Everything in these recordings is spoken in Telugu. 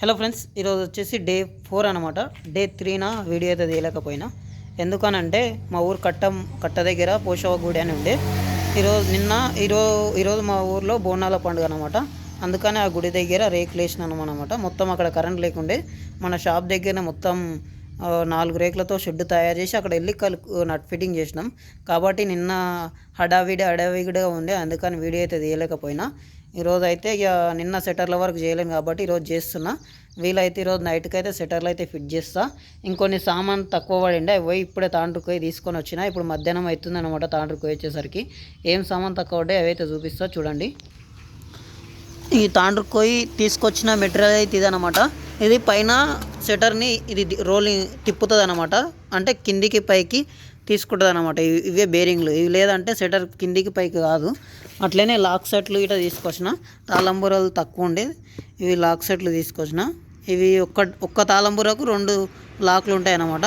హలో ఫ్రెండ్స్, ఈరోజు వచ్చేసి డే 4 అనమాట. డే 3 వీడియో అయితే తీయలేకపోయినా. ఎందుకనంటే మా ఊరు కట్ట దగ్గర పోషవ గుడి అని ఉండే. ఈరోజు మా ఊర్లో బోనాల పండుగ అనమాట. అందుకని ఆ గుడి దగ్గర రేకులు వేసినాను అనమాట. మొత్తం అక్కడ కరెంట్ లేకుండే మన షాప్ దగ్గర మొత్తం 4 రేకులతో షెడ్ తయారు చేసి అక్కడ వెళ్ళి నట్ ఫిట్టింగ్ చేసినాం. కాబట్టి నిన్న హడావిడిగా ఉండే, అందుకని వీడియో అయితే తీయలేకపోయినా. ఈరోజు అయితే ఇక నిన్న సెటర్ల వరకు చేయలేను కాబట్టి ఈరోజు చేస్తున్నా. వీలైతే ఈరోజు నైట్కి అయితే సెటర్లు అయితే ఫిట్ చేస్తా. ఇంకొన్ని సామాన్ తక్కువ పడిండే అవి పోయి ఇప్పుడే తాండ్రుకోయి తీసుకొని వచ్చిన. ఇప్పుడు మధ్యాహ్నం అవుతుంది అనమాట. తాండ్రుకోయి వచ్చేసరికి ఏం సామాన్ తక్కువ పడ్డాయి అవైతే చూపిస్తా చూడండి. ఈ తాండ్రుకోయి తీసుకొచ్చిన మెటీరియల్ అయితే ఇదనమాట. ఇది పైన సెటర్ని ఇది రోలింగ్ తిప్పుతుంది అనమాట. అంటే కిందికి పైకి తీసుకుంటుంది అనమాట. ఇవే బేరింగ్లు. ఇవి లేదంటే సెటర్ కిందికి పైకి కాదు. అట్లనే లాక్ సెట్లు ఇట్లా తీసుకొచ్చిన. తాళంబూరలు తక్కువ ఉండేది, ఇవి లాక్ సెట్లు తీసుకొచ్చిన. ఇవి ఒక్క తాళంబూరకు 2 లాక్లు ఉంటాయి అన్నమాట.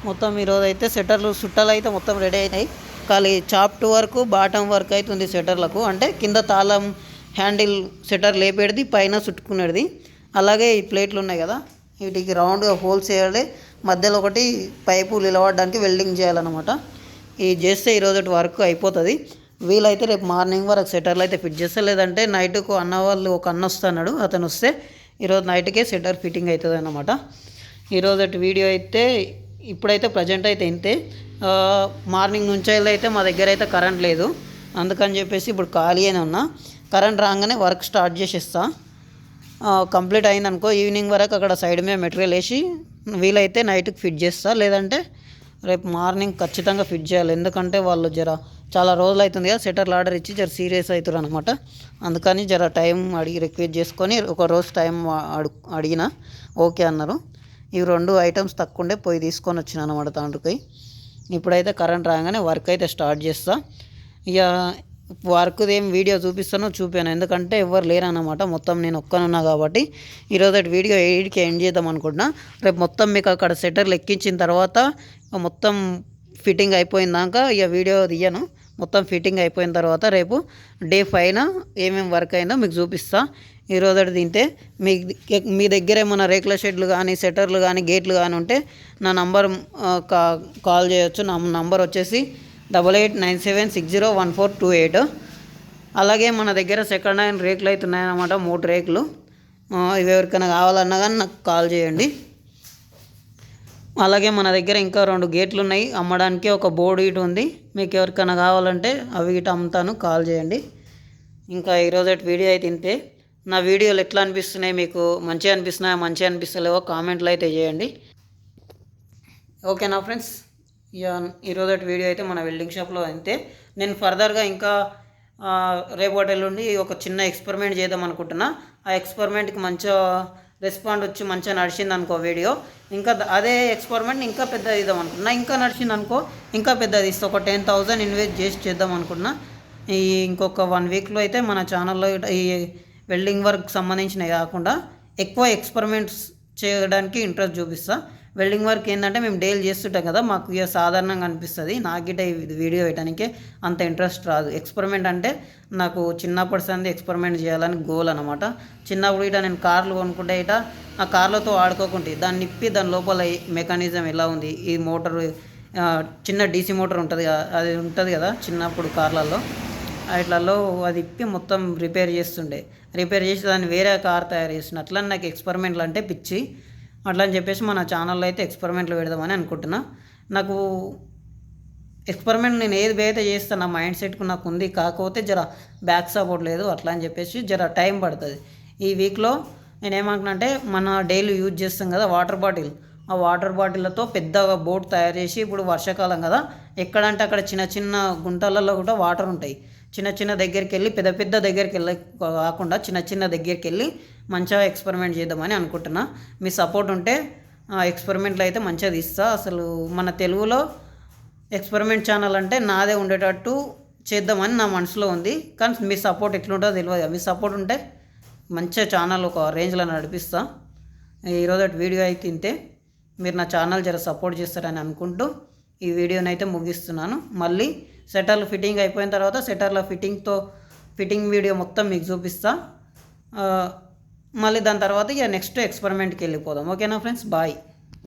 మొత్తం ఈరోజు అయితే సెటర్లు చుట్టాలు అయితే మొత్తం రెడీ అయినాయి. ఖాళీ చాప్ట్ వరకు బాటమ్ వర్క్ అవుతుంది సెటర్లకు. అంటే కింద తాళం హ్యాండిల్ సెటర్ లేపేది, పైన చుట్టుకునేది. అలాగే ఈ ప్లేట్లు ఉన్నాయి కదా, వీటికి రౌండ్గా హోల్స్ వేయాలి. మధ్యలో ఒకటి పైపు నిలబడడానికి వెల్డింగ్ చేయాలన్నమాట. ఇది చేస్తే ఈరోజు వర్క్ అయిపోతుంది. వీలైతే రేపు మార్నింగ్ వరకు సెటర్లు అయితే ఫిట్ చేస్తే, లేదంటే నైట్కు ఒక అన్న వస్తున్నాడు, అతను వస్తే ఈరోజు నైట్కే సెటర్ ఫిట్టింగ్ అవుతుంది అన్నమాట. ఈరోజు వీడియో అయితే ఇప్పుడైతే ప్రజెంట్ అయితే ఇంతే. మార్నింగ్ నుంచి అయితే మా దగ్గర అయితే కరెంట్ లేదు, అందుకని చెప్పేసి ఇప్పుడు ఖాళీ అయినా ఉన్నా. కరెంట్ రాగానే వర్క్ స్టార్ట్ చేసేస్తా. కంప్లీట్ అయిందనుకో ఈవినింగ్ వరకు అక్కడ సైడ్ మీద మెటీరియల్ వేసి వీలైతే నైట్కి ఫిట్ చేస్తా. లేదంటే రేపు మార్నింగ్ ఖచ్చితంగా ఫిట్ చేయాలి. ఎందుకంటే వాళ్ళు చాలా రోజులు అవుతుంది కదా సెటర్లు ఆర్డర్ ఇచ్చి సీరియస్ అవుతారు అనమాట. అందుకని టైం అడిగి రిక్వెస్ట్ చేసుకొని ఒక రోజు టైం అడిగిన ఓకే అన్నారు. ఇవి 2 ఐటమ్స్ తక్కువ ఉండే పోయి తీసుకొని వచ్చిన అనమాట తాండ్రుకై. ఇప్పుడైతే కరెంట్ రాగానే వర్క్ అయితే స్టార్ట్ చేస్తా. ఇక వర్క్ది ఏం వీడియో చూపాను, ఎందుకంటే ఎవరు లేరన్నమాట. మొత్తం నేను ఒక్కనున్నా కాబట్టి ఈరోజు వీడియో 8కి ఎండ్ చేద్దాం అనుకుంటున్నా. రేపు మొత్తం మీకు అక్కడ సెటర్లు ఎక్కించిన తర్వాత మొత్తం ఫిట్టింగ్ అయిపోయిందాక ఇక వీడియో తీయను. మొత్తం ఫిట్టింగ్ అయిపోయిన తర్వాత రేపు డే 5 ఏమేమి వర్క్ అయిందో మీకు చూపిస్తా. ఈరోజు తింటే మీ దగ్గర ఏమైనా రేకుల షెడ్లు కానీ సెటర్లు కానీ గేట్లు కానీ ఉంటే నా నంబర్ కాల్ చేయొచ్చు. నా నంబర్ వచ్చేసి 8897601428. అలాగే మన దగ్గర సెకండ్ హ్యాండ్ రేకులు అయితే ఉన్నాయన్నమాట, 3 రేకులు. ఇవి ఎవరికైనా కావాలన్నా కానీ నాకు కాల్ చేయండి. అలాగే మన దగ్గర ఇంకా 2 గేట్లు ఉన్నాయి అమ్మడానికి. ఒక బోర్డు ఇటు ఉంది. మీకు ఎవరికైనా కావాలంటే అవి ఇటు అమ్ముతాను, కాల్ చేయండి. ఇంకా ఈరోజు వీడియో అయితే ఇంతే. నా వీడియోలు ఎట్లా అనిపిస్తున్నాయి, మీకు మంచిగా అనిపిస్తలేవో కామెంట్లు అయితే చేయండి. ఓకేనా ఫ్రెండ్స్, ఈరోజు వీడియో అయితే మన వెల్డింగ్ షాప్లో అంతే. నేను ఫర్దర్గా ఇంకా రేపటి ఎల్లుండి ఒక చిన్న ఎక్స్పెరిమెంట్ చేద్దాం అనుకుంటున్నా. ఆ ఎక్స్పెరిమెంట్కి మంచిగా రెస్పాండ్ వచ్చి మంచిగా నడిచింది అనుకో వీడియో, ఇంకా అదే ఎక్స్పెరిమెంట్ ఇంకా పెద్దది ఇద్దాం అనుకున్నా. ఇంకా నడిచింది అనుకో ఇంకా పెద్దది ఇస్తా. ఒక 10,000 ఇన్వెస్ట్ చేసి చేద్దాం అనుకున్నా. ఇంకొక 1 వీక్లో అయితే మన ఛానల్లో ఈ వెల్డింగ్ వర్క్ సంబంధించినవి కాకుండా ఎక్కువ ఎక్స్పెరిమెంట్స్ చేయడానికి ఇంట్రెస్ట్ చూపిస్తా. వెల్డింగ్ వర్క్ ఏంటంటే మేము డైలీ చేస్తుంటాం కదా, మాకు ఇక సాధారణంగా అనిపిస్తుంది. నాకిట వీడియో వేయడానికి అంత ఇంట్రెస్ట్ రాదు. ఎక్స్పెరిమెంట్ అంటే నాకు చిన్నప్పటి సంది ఎక్స్పెరిమెంట్ చేయాలని గోల్ అనమాట. చిన్నప్పుడు ఇట నేను కార్లు కొనుక్కుంటే ఆ కార్లతో ఆడుకోకుంటే దాన్ని నిప్పి దాని లోపల మెకానిజం ఎలా ఉంది, ఈ మోటార్ చిన్న డీసీ మోటార్ ఉంటుంది కదా, అది ఉంటుంది కదా చిన్నప్పుడు కార్లలో, వాటిలలో అది ఇప్పి మొత్తం రిపేర్ చేసి దాన్ని వేరే కార్ తయారు చేసిన. అట్లా నాకు ఎక్స్పెరిమెంట్లు అంటే పిచ్చి. అట్లా అని చెప్పేసి మన ఛానల్లో అయితే ఎక్స్పెరిమెంట్లు పెడదామని అనుకుంటున్నా. నాకు ఎక్స్పెరిమెంట్ నేను ఏది అయితే చేస్తాను నా మైండ్ సెట్కు నాకు ఉంది. కాకపోతే బ్యాక్ సపోర్ట్ లేదు. అట్లా అని చెప్పేసి టైం పడుతుంది. ఈ వీక్లో నేను ఏమంటున్నా అంటే మన డైలీ యూజ్ చేస్తాం కదా వాటర్ బాటిల్, ఆ వాటర్ బాటిళ్ళతో పెద్దగా బోట్ తయారు చేసి, ఇప్పుడు వర్షాకాలం కదా, ఎక్కడంటే అక్కడ చిన్న గుంటలలో కూడా వాటర్ ఉంటాయి. చిన్న దగ్గరికి వెళ్ళి పెద్ద దగ్గరికి వెళ్ళి కాకుండా చిన్న దగ్గరికి వెళ్ళి మంచిగా ఎక్స్పెరిమెంట్ చేద్దామని అనుకుంటున్నా. మీ సపోర్ట్ ఉంటే ఎక్స్పెరిమెంట్లు అయితే మంచిగా తీస్తా. అసలు మన తెలుగులో ఎక్స్పెరిమెంట్ ఛానల్ అంటే నాదే ఉండేటట్టు చేద్దామని నా మనసులో ఉంది. కానీ మీ సపోర్ట్ ఎట్లుంటుందో తెలియదు. మీ సపోర్ట్ ఉంటే మంచిగా ఛానల్ ఒక రేంజ్లో నడిపిస్తా. ఈరోజు వీడియో అయితే ఇంతే. మీరు నా ఛానల్ సపోర్ట్ చేస్తారని అనుకుంటూ ఈ వీడియోని అయితే ముగిస్తున్నాను. మళ్ళీ సెటర్లు ఫిట్టింగ్ అయిపోయిన తర్వాత సెటర్ల ఫిట్టింగ్ వీడియో మొత్తం మీకు చూపిస్తా. మళ్ళీ దాని తర్వాత ఇక నెక్స్ట్ ఎక్స్పెరిమెంట్కి వెళ్ళిపోదాం. ఓకేనా ఫ్రెండ్స్, బాయ్.